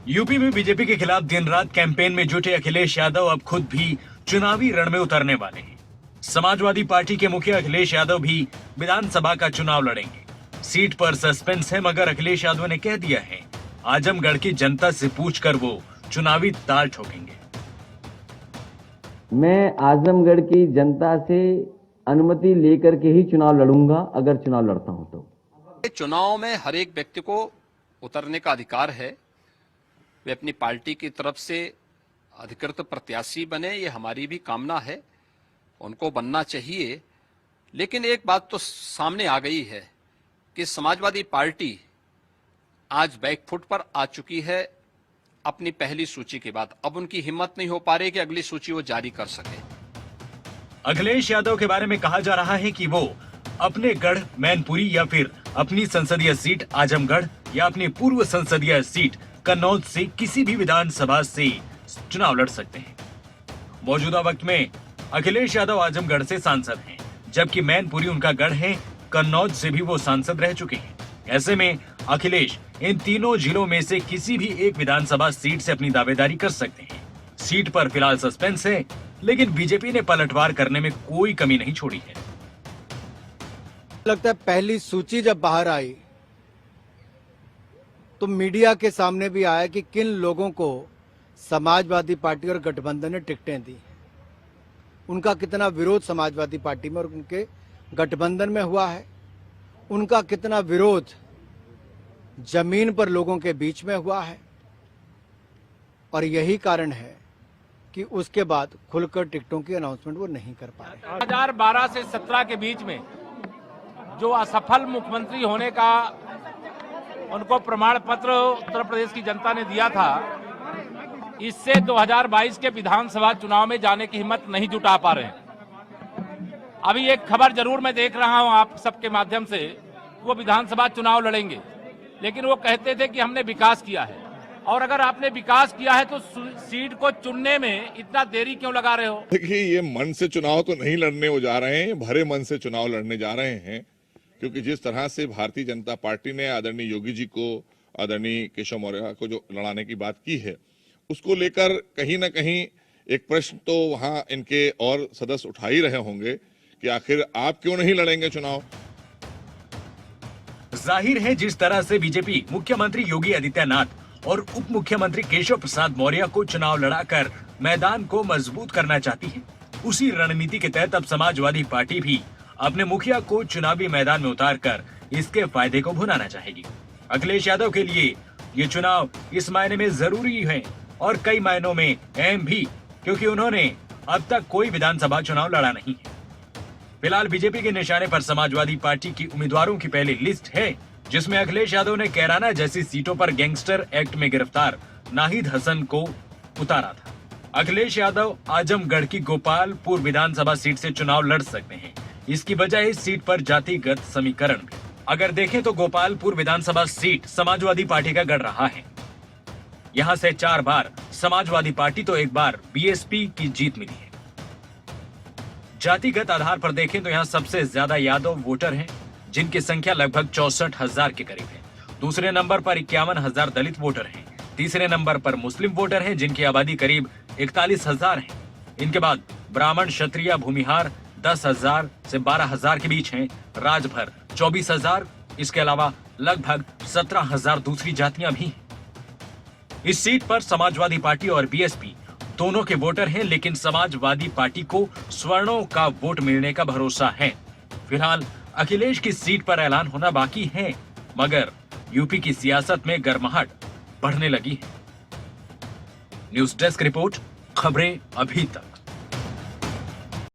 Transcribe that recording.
UP में BJP के खिलाफ दिन रात कैंपेन में जुटे अखिलेश यादव अब खुद भी चुनावी रण में उतरने वाले हैं। समाजवादी पार्टी के मुखिया अखिलेश यादव भी विधानसभा का चुनाव लड़ेंगे। सीट पर सस्पेंस है, मगर अखिलेश यादव ने कह दिया है आजमगढ़ की जनता से पूछकर वो चुनावी ताल ठोकेंगे। मैं आजमगढ़ की जनता से अनुमति लेकर के ही चुनाव लड़ूंगा, अगर चुनाव लड़ता हूं तो। चुनाव में हर एक व्यक्ति को उतरने का अधिकार है। वे अपनी पार्टी की तरफ से अधिकृत प्रत्याशी बने, ये हमारी भी कामना है, उनको बनना चाहिए। लेकिन एक बात तो सामने आ गई है कि समाजवादी पार्टी आज बैकफुट पर आ चुकी है अपनी पहली सूची के बाद। अब उनकी हिम्मत नहीं हो पा रही कि अगली सूची वो जारी कर सके। अखिलेश यादव के बारे में कहा जा रहा है कि वो अपने गढ़ मैनपुरी या फिर अपनी संसदीय सीट आजमगढ़ या अपनी पूर्व संसदीय सीट कन्नौज से किसी भी विधानसभा से चुनाव लड़ सकते हैं। मौजूदा वक्त में अखिलेश यादव आजमगढ़ से सांसद हैं, जबकि मैनपुरी उनका गढ़ है। कन्नौज से भी वो सांसद रह चुके हैं। ऐसे में अखिलेश इन तीनों जिलों में से किसी भी एक विधानसभा सीट से अपनी दावेदारी कर सकते हैं। सीट पर फिलहाल सस्पेंस है, लेकिन बीजेपी ने पलटवार करने में कोई कमी नहीं छोड़ी है। लगता है पहली सूची जब बाहर आई तो मीडिया के सामने भी आया कि किन लोगों को समाजवादी पार्टी और गठबंधन ने टिकटें दी, उनका कितना विरोध समाजवादी पार्टी में और उनके गठबंधन में हुआ है, उनका कितना विरोध जमीन पर लोगों के बीच में हुआ है। और यही कारण है कि उसके बाद खुलकर टिकटों की अनाउंसमेंट वो नहीं कर पा रहे। 2012 से 17 के बीच में जो असफल मुख्यमंत्री होने का उनको प्रमाण पत्र उत्तर प्रदेश की जनता ने दिया था, इससे 2022 के विधानसभा चुनाव में जाने की हिम्मत नहीं जुटा पा रहे हैं। अभी एक खबर जरूर मैं देख रहा हूं आप सबके माध्यम से, वो विधानसभा चुनाव लड़ेंगे, लेकिन वो कहते थे कि हमने विकास किया है। और अगर आपने विकास किया है तो सीट को चुनने में इतना देरी क्यों लगा रहे हो? देखिए, ये मन से चुनाव तो नहीं लड़ने हो जा रहे हैं, भरे मन से चुनाव लड़ने जा रहे हैं। क्योंकि जिस तरह से भारतीय जनता पार्टी ने आदरणीय योगी जी को, आदरणीय केशव मौर्य को जो लड़ाने की बात की है, उसको लेकर कहीं ना कहीं एक प्रश्न तो वहां इनके और सदस्य उठा ही रहे होंगे कि आखिर आप क्यों नहीं लड़ेंगे चुनाव। जाहिर है जिस तरह से बीजेपी मुख्यमंत्री योगी आदित्यनाथ और उप मुख्यमंत्री केशव प्रसाद मौर्य को चुनाव लड़ाकर मैदान को मजबूत करना चाहती है, उसी रणनीति के तहत अब समाजवादी पार्टी भी अपने मुखिया को चुनावी मैदान में उतारकर इसके फायदे को भुनाना चाहेगी। अखिलेश यादव के लिए ये चुनाव इस मायने में जरूरी है और कई मायनों में अहम भी, क्योंकि उन्होंने अब तक कोई विधानसभा चुनाव लड़ा नहीं है। फिलहाल बीजेपी के निशाने पर समाजवादी पार्टी की उम्मीदवारों की पहली लिस्ट है, जिसमें अखिलेश यादव ने कैराना जैसी सीटों पर गैंगस्टर एक्ट में गिरफ्तार नाहिद हसन को उतारा था। अखिलेश यादव आजमगढ़ की गोपालपुर विधानसभा सीट से चुनाव लड़ सकते हैं। इसकी वजह इस सीट पर जातिगत समीकरण भी। अगर देखें तो गोपालपुर विधानसभा सीट समाजवादी पार्टी का गढ़ रहा है। यहां से 4 बार समाजवादी पार्टी तो 1 बार बीएसपी की जीत मिली है। जातिगत आधार पर देखें तो यहां सबसे ज्यादा यादव वोटर हैं, जिनकी संख्या लगभग 64,000 के करीब है। दूसरे नंबर पर 51,000 दलित वोटर हैं। तीसरे नंबर पर मुस्लिम वोटर हैं, जिनकी आबादी करीब 41,000 है। इनके बाद ब्राह्मण, क्षत्रिय, भूमिहार 10,000 से 12,000 के बीच हैं। राजभर 24,000। इसके अलावा लगभग 17,000 दूसरी जातियां भी हैं। इस सीट पर समाजवादी पार्टी और बीएसपी दोनों के वोटर हैं, लेकिन समाजवादी पार्टी को स्वर्णों का वोट मिलने का भरोसा है। फिलहाल अखिलेश की सीट पर ऐलान होना बाकी है, मगर यूपी की सियासत में गर्माहट बढ़ने लगी है। न्यूज डेस्क रिपोर्ट, खबरें अभी तक।